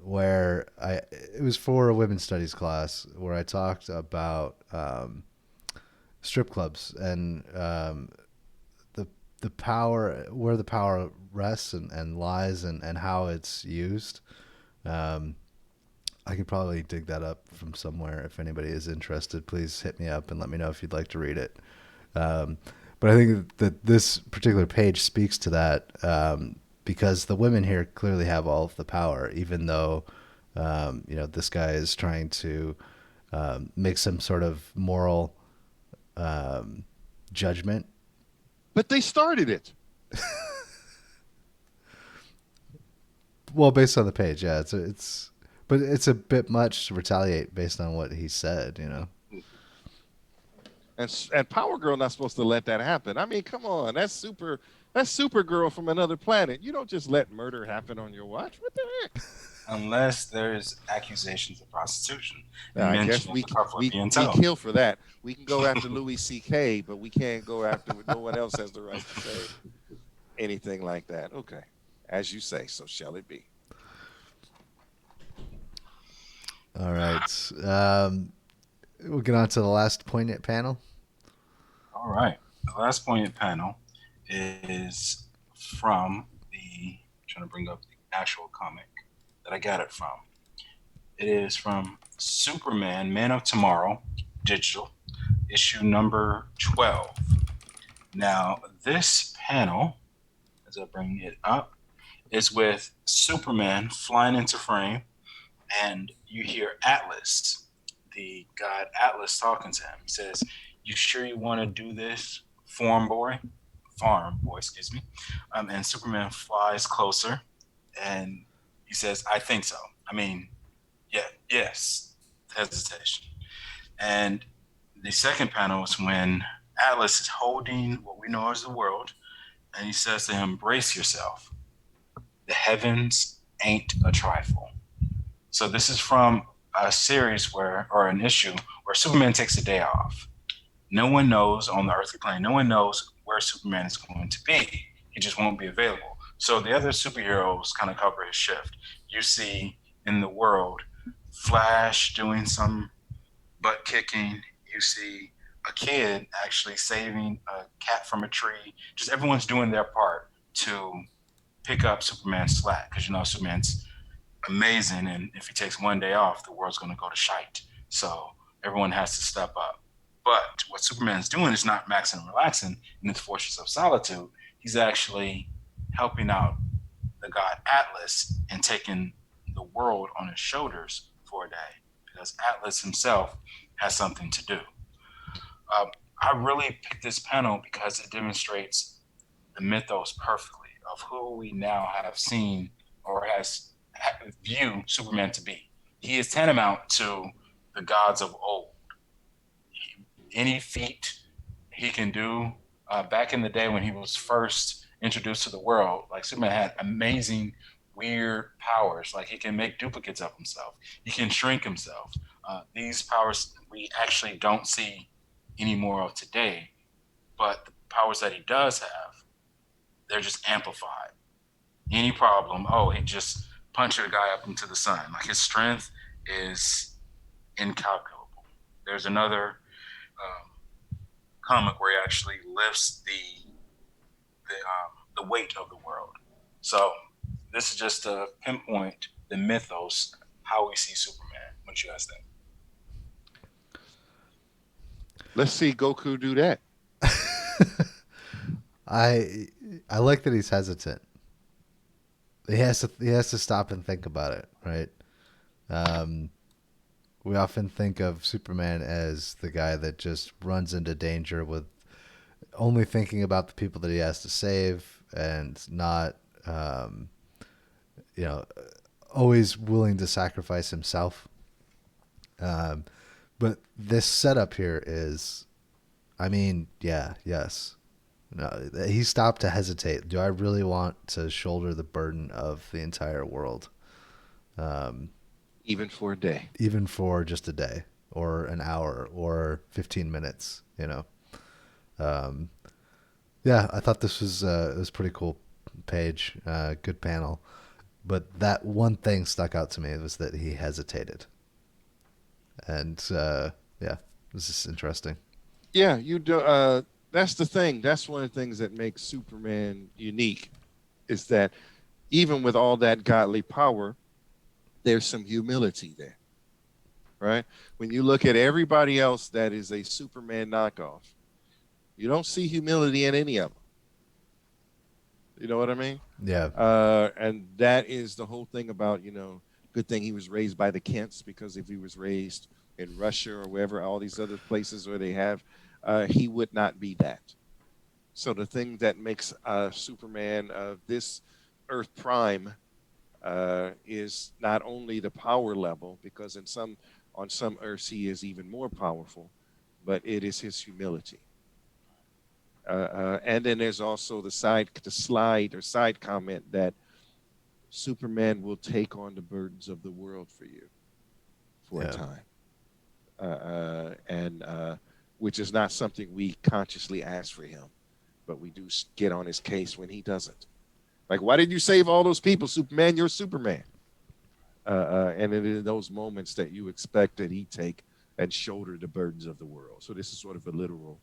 Where it was for a women's studies class where I talked about strip clubs and the power, where the power rests and lies and how it's used. I could probably dig that up from somewhere. If anybody is interested, please hit me up and let me know if you'd like to read it. But I think that this particular page speaks to that. Because the women here clearly have all of the power, even though, this guy is trying to make some sort of moral judgment.
But they started it.
Well, based on the page, yeah, but it's a bit much to retaliate based on what he said,
And Power Girl not supposed to let that happen. I mean, come on, that's Supergirl from another planet. You don't just let murder happen on your watch. What the heck?
Unless there's accusations of prostitution.
I guess we kill for that. We can go after Louis C.K., but we can't go after no one else has the right to say anything like that. Okay. As you say, so shall it be.
All right. We'll get on to the last poignant panel.
All right. The last poignant panel is from I'm trying to bring up the actual comic that I got it from. It is from Superman, Man of Tomorrow, digital, issue number 12. Now, this panel, as I bring it up, is with Superman flying into frame, and you hear Atlas, the god Atlas, talking to him. He says, "You sure you want to do this, farm boy, excuse me." And Superman flies closer, and he says, "I think so. I mean, yes." Hesitation. And the second panel is when Atlas is holding what we know as the world, and he says to him, "Brace yourself. The heavens ain't a trifle." So this is from a series or an issue where Superman takes a day off. No one knows on the earthly plane. No one knows where Superman is going to be. He just won't be available. So the other superheroes kind of cover his shift. You see in the world Flash doing some butt kicking. You see a kid actually saving a cat from a tree. Just everyone's doing their part to pick up Superman's slack because Superman's amazing, and if he takes one day off, the world's going to go to shite. So everyone has to step up. But what Superman's doing is not maxing and relaxing in his fortress of solitude. He's actually helping out the god Atlas and taking the world on his shoulders for a day because Atlas himself has something to do. Um, I really picked this panel because it demonstrates the mythos perfectly of who we now have seen or has viewed Superman to be. He is tantamount to the gods of old. Any feat he can do back in the day when he was first introduced to the world, like Superman had amazing, weird powers. Like he can make duplicates of himself. He can shrink himself. These powers we actually don't see any more of today, but the powers that he does have, they're just amplified. Any problem, oh, he just punched a guy up into the sun. Like his strength is incalculable. There's another comic where he actually lifts the weight of the world. So this is just to pinpoint the mythos, how we see Superman. What you guys think?
Let's see Goku do that.
I like that he's hesitant. He has to stop and think about it, right? We often think of Superman as the guy that just runs into danger with only thinking about the people that he has to save and not, you know, always willing to sacrifice himself. But this setup here is, I mean, yeah, yes. No, he stopped to hesitate. Do I really want to shoulder the burden of the entire world?
Even for a day.
Even for just a day or an hour or 15 minutes, Yeah, I thought this was it was a pretty cool page, good panel. But that one thing stuck out to me was that he hesitated. And yeah, this is interesting.
Yeah, you do. That's the thing. That's one of the things that makes Superman unique, is that even with all that godly power, there's some humility there, right? When you look at everybody else that is a Superman knockoff, you don't see humility in any of them. You know what I mean?
Yeah.
And that is the whole thing about, good thing he was raised by the Kents, because if he was raised in Russia or wherever, all these other places where they have, he would not be that. So the thing that makes Superman this Earth Prime is not only the power level, because on some Earths he is even more powerful, but it is his humility. And then there's also the side comment that Superman will take on the burdens of the world for you for a time, and which is not something we consciously ask for him, but we do get on his case when he doesn't. Like, why did you save all those people, Superman? You're Superman. And it is those moments that you expect that he take and shoulder the burdens of the world. So this is sort of a literal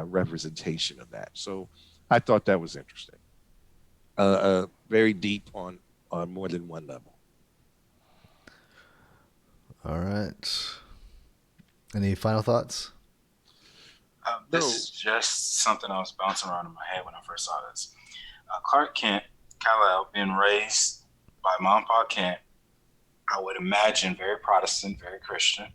representation of that. So I thought that was interesting. Very deep on more than one level.
All right. Any final thoughts?
This is just something I was bouncing around in my head when I first saw this. Clark Kent, Kal-El, being raised by Mom and Pa Kent, I would imagine very Protestant, very Christian.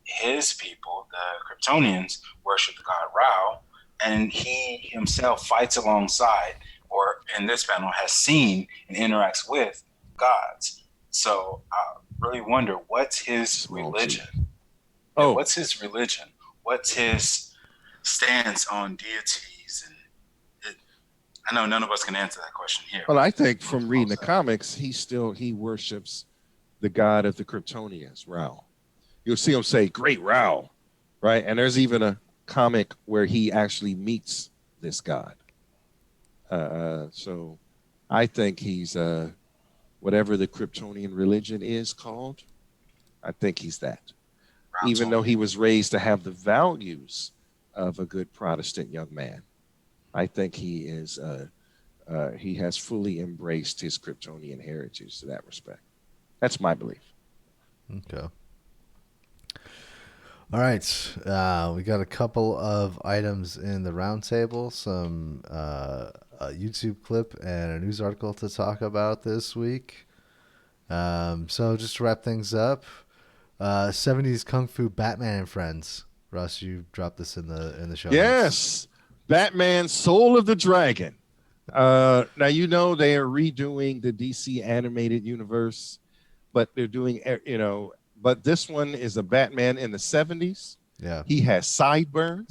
His people, the Kryptonians, worship the god Ra, and he himself fights alongside, or in this panel, has seen and interacts with gods. So I really wonder, what's his religion?
Oh,
what's his religion? What's his stance on deities? And I know none of us can answer that question here.
Well, I think from reading the comics, he worships the god of the Kryptonians, Ra. You'll see him say, "Great Ra," right? And there's even a comic where he actually meets this god. So I think he's whatever the Kryptonian religion is called. I think he's that.
Routes
Even though
only.
he was raised to have the values of a good Protestant young man, I think he has fully embraced his Kryptonian heritage to that respect. That's my belief.
Okay. All right. We got a couple of items in the roundtable, some a YouTube clip, and a news article to talk about this week. So just to wrap things up, 70s Kung Fu Batman and Friends. Russ, you dropped this in the show notes.
Yes, Batman: Soul of the Dragon. Now you know they are redoing the DC animated universe, but they're doing But this one is a Batman in the 70s.
Yeah.
He has sideburns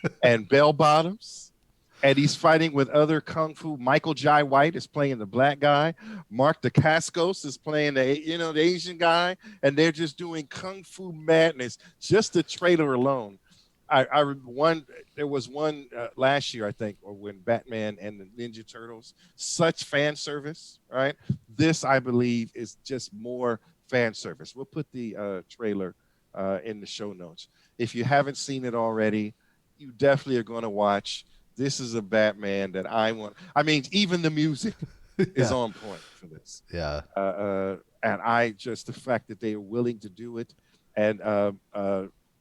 Yep.
and bell bottoms, and he's fighting with other kung fu. Michael Jai White is playing the black guy. Mark Dacascos is playing the Asian guy, and they're just doing kung fu madness. Just the trailer alone. One there was one last year, I think, or when Batman and the Ninja Turtles, such fan service, right? This, I believe, is just more fan service. We'll put the trailer in the show notes. If you haven't seen it already, you definitely are going to watch. This is a Batman that I want. I mean, even the music is
Yeah.
on point for this.
Yeah.
And I just the fact that they are willing to do it, and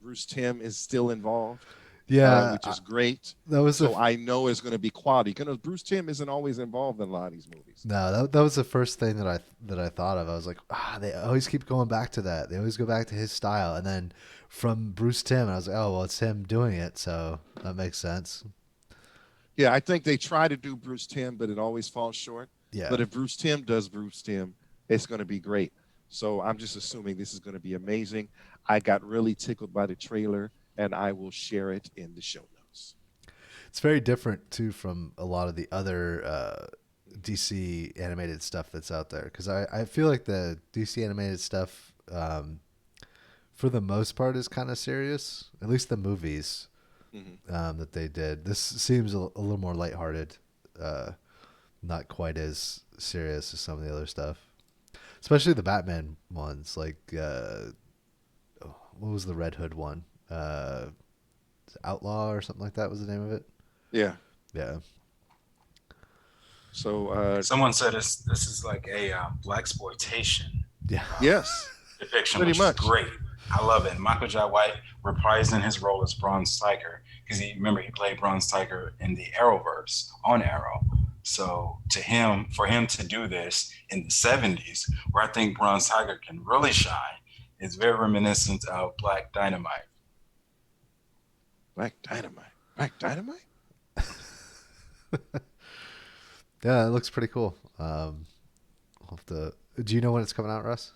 Bruce Timm is still involved,
Yeah.
which is great.
That was
So I know it's going to be quality because Bruce Timm isn't always involved in a lot of these movies.
no, that was the first thing that I thought of. I was like, they always keep going back to that. They always go back to his style, and then from Bruce Timm, I was like, oh well, it's him doing it, so that makes sense.
Yeah, I think they try to do Bruce Timm, but it always falls short.
Yeah.
But if Bruce Timm does Bruce Timm, it's going to be great. So I'm just assuming this is going to be amazing. I got really tickled by the trailer, and I will share it in the show notes.
It's very different too from a lot of the other DC animated stuff that's out there because I feel like the DC animated stuff for the most part is kind of serious. At least the movies
Mm-hmm.
that they did. This seems a little more lighthearted, not quite as serious as some of the other stuff, especially the Batman ones. Like what was the Red Hood one? Outlaw or something like that was the name of it.
Yeah.
Yeah.
So
Someone said this is like a black exploitation
Yeah.
yes,
depiction,
pretty
which
much.
is great. I love it. Michael Jai White reprising his role as Bronze Tiger because he played Bronze Tiger in the Arrowverse on Arrow. So for him to do this in the 70s, where I think Bronze Tiger can really shine, is very reminiscent of Black Dynamite.
Black Dynamite. Black Dynamite.
Yeah, it looks pretty cool. I'll have to. Do you know when it's coming out, Russ?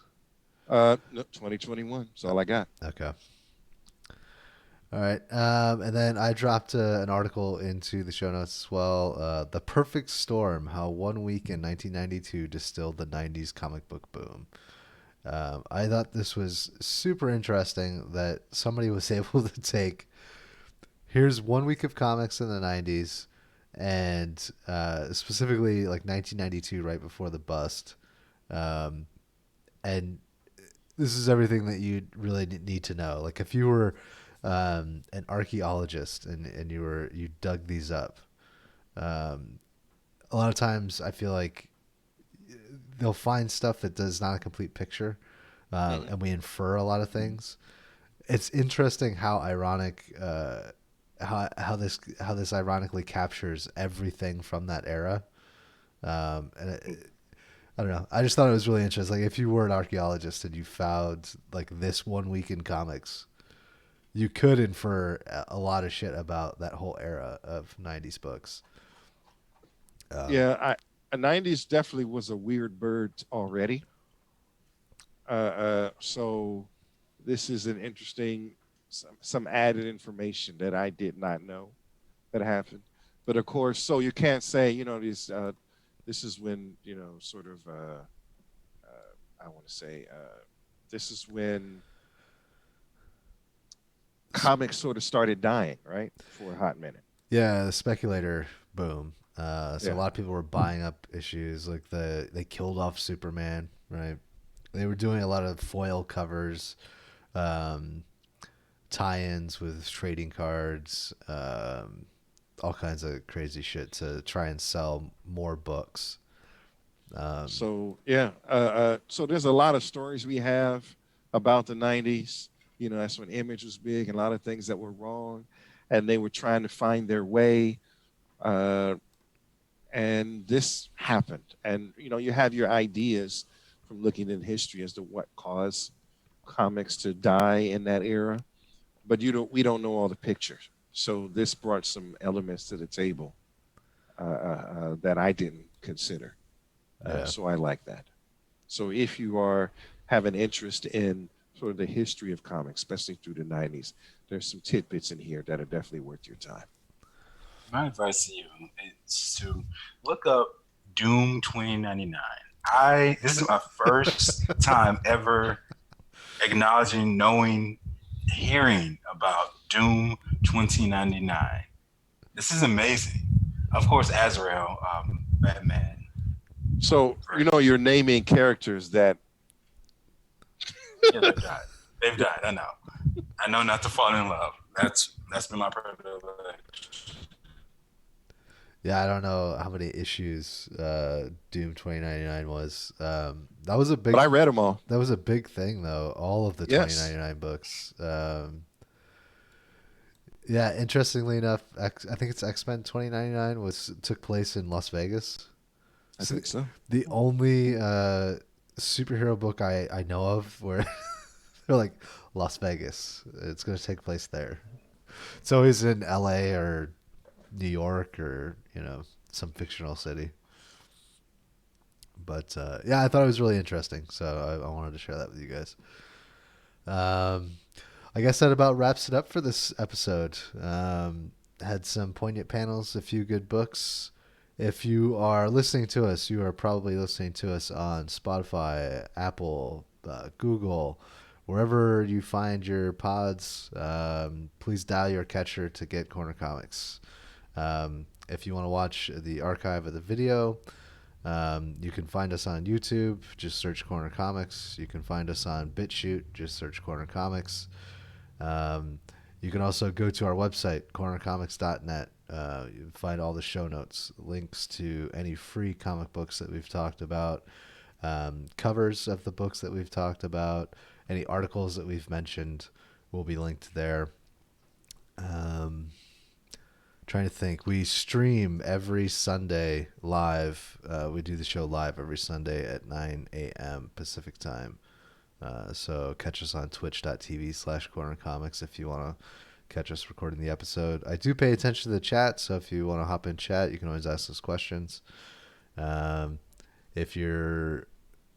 No, 2021. That's all I got.
Okay. All right. And then I dropped an article into the show notes as well. The Perfect Storm: How 1 Week in 1992 Distilled the 90s Comic Book Boom. I thought this was super interesting that somebody was able to take. Here's 1 week of comics in the 90s, and specifically like 1992, right before the bust. And this is everything that you really need to know. Like if you were an archaeologist and you dug these up, a lot of times I feel like they'll find stuff that does not a complete picture, and we infer a lot of things. It's interesting how ironic. How this ironically captures everything from that era, and I don't know. I just thought it was really interesting. Like if you were an archaeologist and you found like this 1 week in comics, you could infer a lot of shit about that whole era of 90s books.
Yeah, a 90s definitely was a weird bird already. So this is an interesting, some added information that I did not know that happened. But of course, so you can't say, this is when, sort of, I want to say, this is when comics sort of started dying, right? For a hot minute.
Yeah, the speculator boom. So
Yeah.
a lot of people were buying up issues. Like they killed off Superman, right? They were doing a lot of foil covers, um, tie-ins with trading cards, all kinds of crazy shit to try and sell more books. Um,
So yeah, so there's a lot of stories we have about the '90s. You know, that's when Image was big, and a lot of things that were wrong, and they were trying to find their way. Uh, and this happened, and you know, you have your ideas from looking in history as to what caused comics to die in that era, but we don't know all the pictures. So this brought some elements to the table that I didn't consider.
yeah,
So I like that. So if you are have an interest in sort of the history of comics, especially through the '90s, there's some tidbits in here that are definitely worth your time.
My advice to you is to look up Doom 2099. I This is my first time ever acknowledging, knowing, hearing about Doom 2099. This is amazing. Of course, Azrael, Batman.
So you know
First.
you're naming characters that
Yeah, they've died. They've died. I know. I know not to fall in love. That's been my privilege.
yeah. I don't know how many issues Doom 2099 was. That was a
but
big
I read them all.
that was a big thing though. All of the
Yes.
2099 books. Yeah, interestingly enough, I think it's X-Men 2099 was took place in Las Vegas.
I
So
think so.
the only superhero book I know of where they're like Las Vegas. It's going to take place there. It's always in LA or New York or, some fictional city. But yeah, I thought it was really interesting. So I wanted to share that with you guys. Um, I guess that about wraps it up for this episode. Had some poignant panels, a few good books. If you are listening to us, you are probably listening to us on Spotify, Apple, Google, wherever you find your pods. Please dial your catcher to get Corner Comics. If you want to watch the archive of the video, you can find us on YouTube. Just search Corner Comics. You can find us on BitChute. Just search Corner Comics. Um, you can also go to our website, cornercomics.net. You can find all the show notes, links to any free comic books that we've talked about, covers of the books that we've talked about, any articles that we've mentioned will be linked there. Um, Trying to think. We stream every Sunday live. We do the show live every Sunday at 9 a.m. Pacific time. So catch us on twitch.tv/Corner Comics if you want to catch us recording the episode. I do pay attention to the chat, so if you want to hop in chat, you can always ask us questions. If you're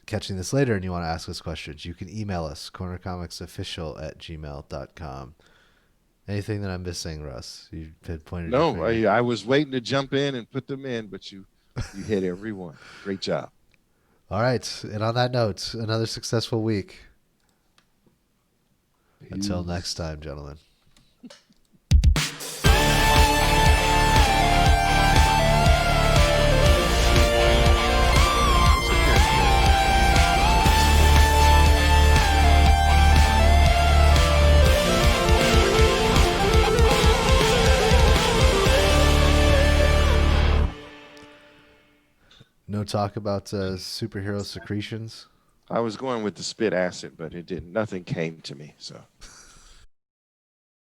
catching this later and you want to ask us questions, you can email us, cornercomicsofficial@gmail.com. Anything that I'm missing, Russ? You had pointed your
No,
finger.
I was waiting to jump in and put them in, but you hit every one. Great job.
All right. And on that note, another successful week. Until next
Peace.
time, gentlemen. No talk about superhero secretions.
I was going with the spit acid, but it didn't. Nothing came to me. So